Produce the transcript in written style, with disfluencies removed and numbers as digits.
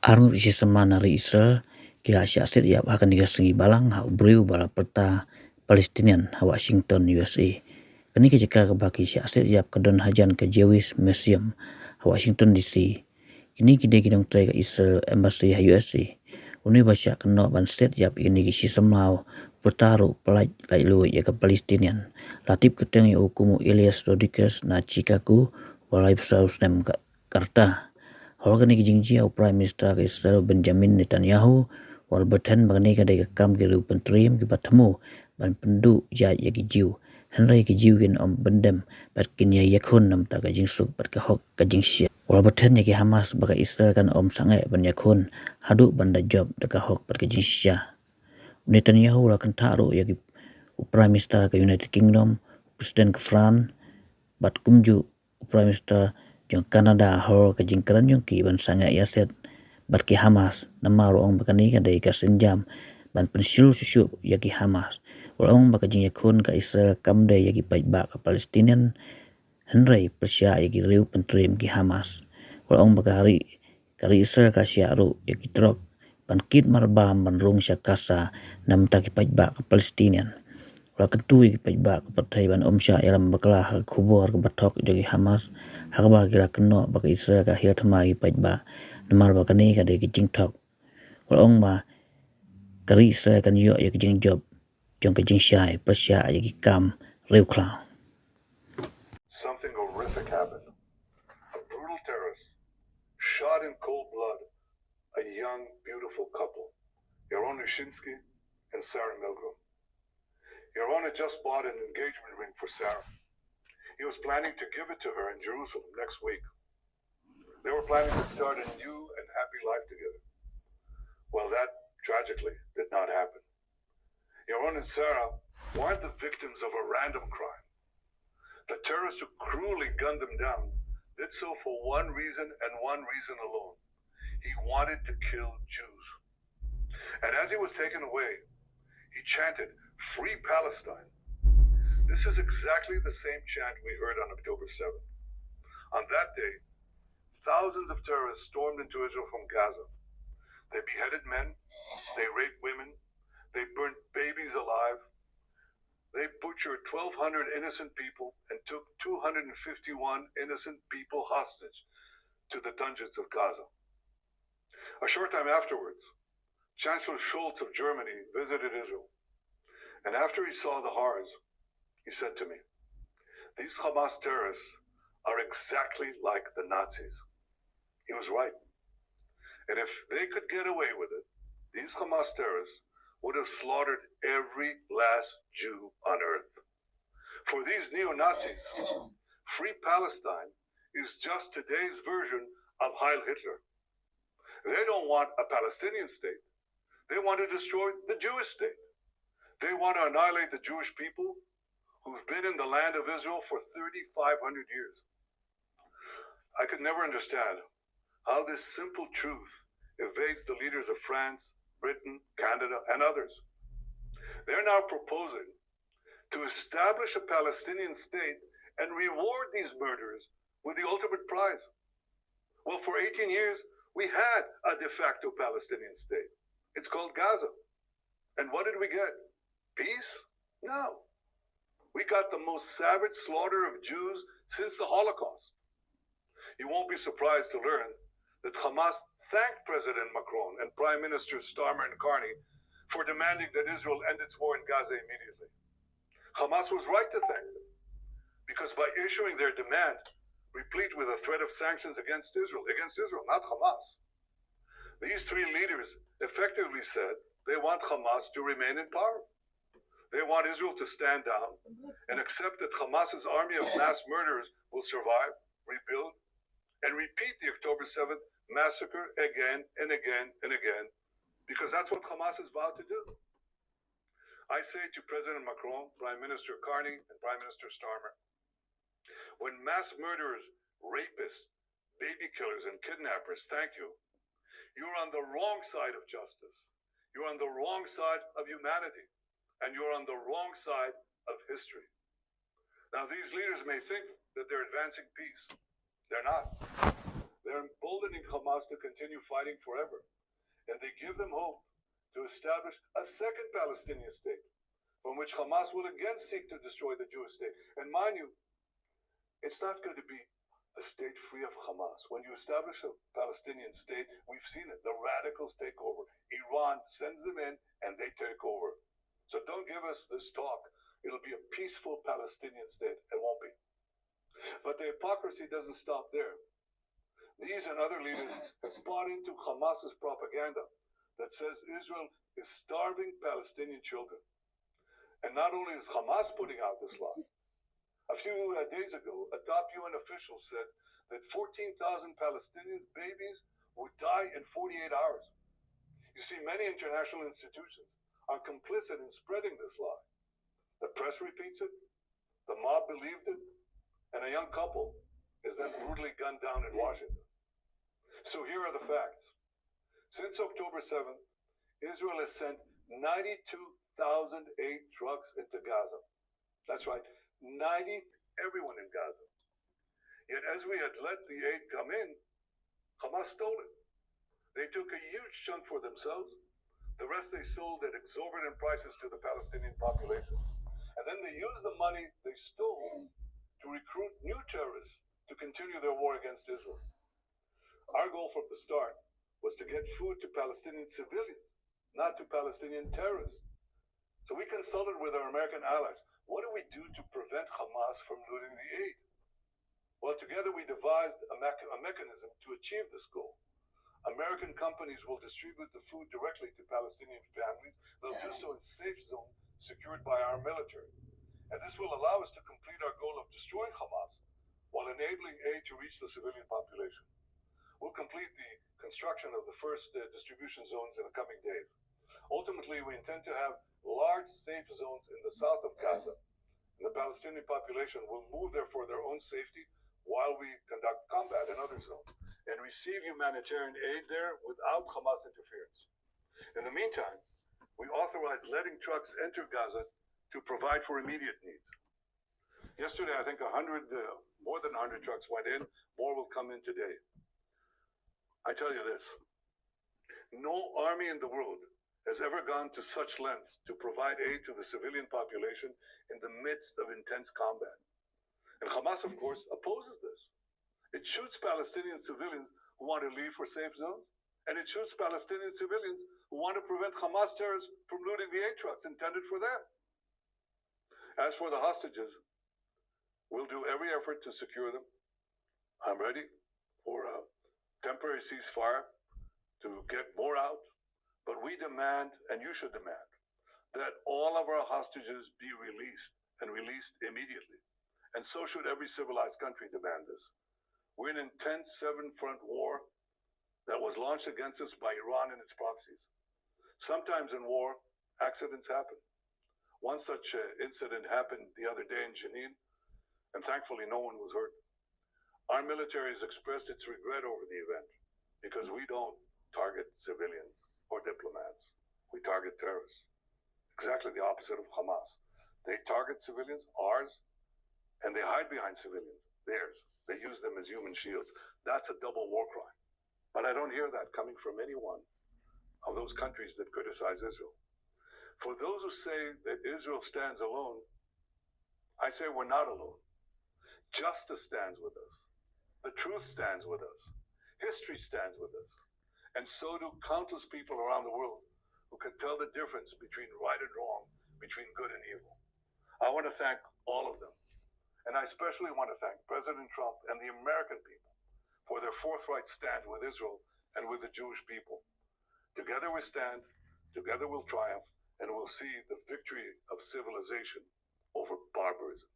Arngur isi semana ri Israel kila siaset yap akan digasengi balang ha ubriu bala perta Palestinian ha Washington USA. Kini kejaka ke baki siaset yap kedon hajan ke Jewish Museum ha Washington DC. Kini kide kidong trai ke Israel Embassy ha USA. Uni baca kena ban set yap ini isi semlau pertaru pelaj lai lu ya ke Palestinian. Latip keteng ya hukumu Elias Rodriguez na Chicago walai Jerusalem Karta. Holga ni kijingji au Prime Minister Israel Benjamin Netanyahu wal Byrthen bagani kadai kam ki lu pentrim ki batmu ban pendu ya kijiu Henry kijiu kin om bendem bat kin ya yakun nam ta kajing suk bat ka hok kajing sia wal Byrthen ya ki Hamas baga Israel kan om sangai ban yakun hadu banda job da ka hok bat kajing sia Netanyahu la kan taru ya ki Prime Minister ke United Kingdom Presiden ke France bat kumju Prime Minister jong Canada hor ke jingkran jong ki ban sanga yaset bat ki Hamas namaro ong bakani ka dai ka senjam ban pensil susu ya ki Hamas ong baka jing yakun ka Israel kam dai ya ki ba ka Palestinian henry persya ya ki riu pentrim ki Hamas ong baka hari kari Israel ka syaru ya ki trok ban kit marbam ban rung syakasa nam ta ki ba ka Palestinian Wala kentui pajba ke partai ban omsya yalam baklah kubur ke batok jogi Hamas harba kira keno baka Israel ka hiat mai pajba namar baka ni ka de kijing tok wala ong ma kari Israel kan yo ya kijing job jong kijing syai persya ya ki kam reuklau. Something horrific happened. A brutal terrorist shot in cold blood a young, beautiful couple, Yaron Nishinsky and Sarah Milgram. Yaron had just bought an engagement ring for Sarah. He was planning to give it to her in Jerusalem next week. They were planning to start a new and happy life together. Well, that tragically did not happen. Yaron and Sarah weren't the victims of a random crime. The terrorist who cruelly gunned them down did so for one reason and one reason alone. He wanted to kill Jews. And as he was taken away, he chanted, "Free Palestine." This is exactly the same chant we heard on October 7th. On that day, thousands of terrorists stormed into Israel from Gaza. They beheaded men, they raped women, they burnt babies alive, they butchered 1,200 innocent people and took 251 innocent people hostage to the dungeons of Gaza. A short time afterwards, Chancellor Scholz of Germany visited Israel. And after he saw the horrors, he said to me, "These Hamas terrorists are exactly like the Nazis." He was right. And if they could get away with it, these Hamas terrorists would have slaughtered every last Jew on earth. For these neo-Nazis, Free Palestine is just today's version of Heil Hitler. They don't want a Palestinian state. They want to destroy the Jewish state. They want to annihilate the Jewish people who've been in the land of Israel for 3,500 years. I could never understand how this simple truth evades the leaders of France, Britain, Canada, and others. They're now proposing to establish a Palestinian state and reward these murderers with the ultimate prize. Well, for 18 years, we had a de facto Palestinian state. It's called Gaza. And what did we get? Peace? No. We got the most savage slaughter of Jews since the Holocaust. You won't be surprised to learn that Hamas thanked President Macron and Prime Ministers Starmer and Carney for demanding that Israel end its war in Gaza immediately. Hamas was right to thank them, because by issuing their demand, replete with a threat of sanctions against Israel, not Hamas, these three leaders effectively said they want Hamas to remain in power. They want Israel to stand down and accept that Hamas's army of mass murderers will survive, rebuild, and repeat the October 7th massacre again and again and again, because that's what Hamas is vowed to do. I say to President Macron, Prime Minister Carney, and Prime Minister Starmer, when mass murderers, rapists, baby killers, and kidnappers thank you, you're on the wrong side of justice. You're on the wrong side of humanity. And you're on the wrong side of history. Now, these leaders may think that they're advancing peace. They're not. they're emboldening Hamas to continue fighting forever. And they give them hope to establish a second Palestinian state, from which Hamas will again seek to destroy the Jewish state. And mind you, it's not going to be a state free of Hamas. When you establish a Palestinian state, we've seen it. The radicals take over. Iran sends them in and they take over. So don't give us this talk. It'll be a peaceful Palestinian state. It won't be. But the hypocrisy doesn't stop there. These and other leaders have bought into Hamas's propaganda that says Israel is starving Palestinian children. And not only is Hamas putting out this lie, a few days ago, a top UN official said that 14,000 Palestinian babies would die in 48 hours. You see, many international institutions are complicit in spreading this lie. The press repeats it, the mob believed it, and a young couple is then brutally gunned down in Washington. So here are the facts. Since October 7th, Israel has sent 92,000 aid trucks into Gaza. That's right, everyone in Gaza. Yet as we had let the aid come in, Hamas stole it. They took a huge chunk for themselves. The rest they sold at exorbitant prices to the Palestinian population. And then they used the money they stole to recruit new terrorists to continue their war against Israel. Our goal from the start was to get food to Palestinian civilians, not to Palestinian terrorists. So we consulted with our American allies. What do we do to prevent Hamas from looting the aid? Well, together we devised a mechanism to achieve this goal. American companies will distribute the food directly to Palestinian families. They'll do so in safe zones secured by our military. And this will allow us to complete our goal of destroying Hamas while enabling aid to reach the civilian population. We'll complete the construction of the first distribution zones in the coming days. Ultimately, we intend to have large safe zones in the south of Gaza. And the Palestinian population will move there for their own safety while we conduct combat in other zones and receive humanitarian aid there without Hamas interference. In the meantime, we authorize letting trucks enter Gaza to provide for immediate needs. Yesterday, I think more than 100 trucks went in. More will come in today. I tell you this, no army in the world has ever gone to such lengths to provide aid to the civilian population in the midst of intense combat. And Hamas, of course, opposes this. It shoots Palestinian civilians who want to leave for safe zones, and it shoots Palestinian civilians who want to prevent Hamas terrorists from looting the aid trucks intended for them. As for the hostages, we'll do every effort to secure them. I'm ready for a temporary ceasefire to get more out. But we demand, and you should demand, that all of our hostages be released and released immediately. And so should every civilized country demand this. We're in an intense seven-front war that was launched against us by Iran and its proxies. Sometimes in war, accidents happen. One such incident happened the other day in Jenin, and thankfully no one was hurt. Our military has expressed its regret over the event because we don't target civilians or diplomats. We target terrorists. Exactly the opposite of Hamas. They target civilians, ours, and they hide behind civilians, theirs. They use them as human shields. That's a double war crime. But I don't hear that coming from any one of those countries that criticize Israel. For those who say that Israel stands alone, I say we're not alone. Justice stands with us. The truth stands with us. History stands with us. And so do countless people around the world who can tell the difference between right and wrong, between good and evil. I want to thank all of them. And I especially want to thank President Trump and the American people for their forthright stand with Israel and with the Jewish people. Together we stand, together we'll triumph, and we'll see the victory of civilization over barbarism.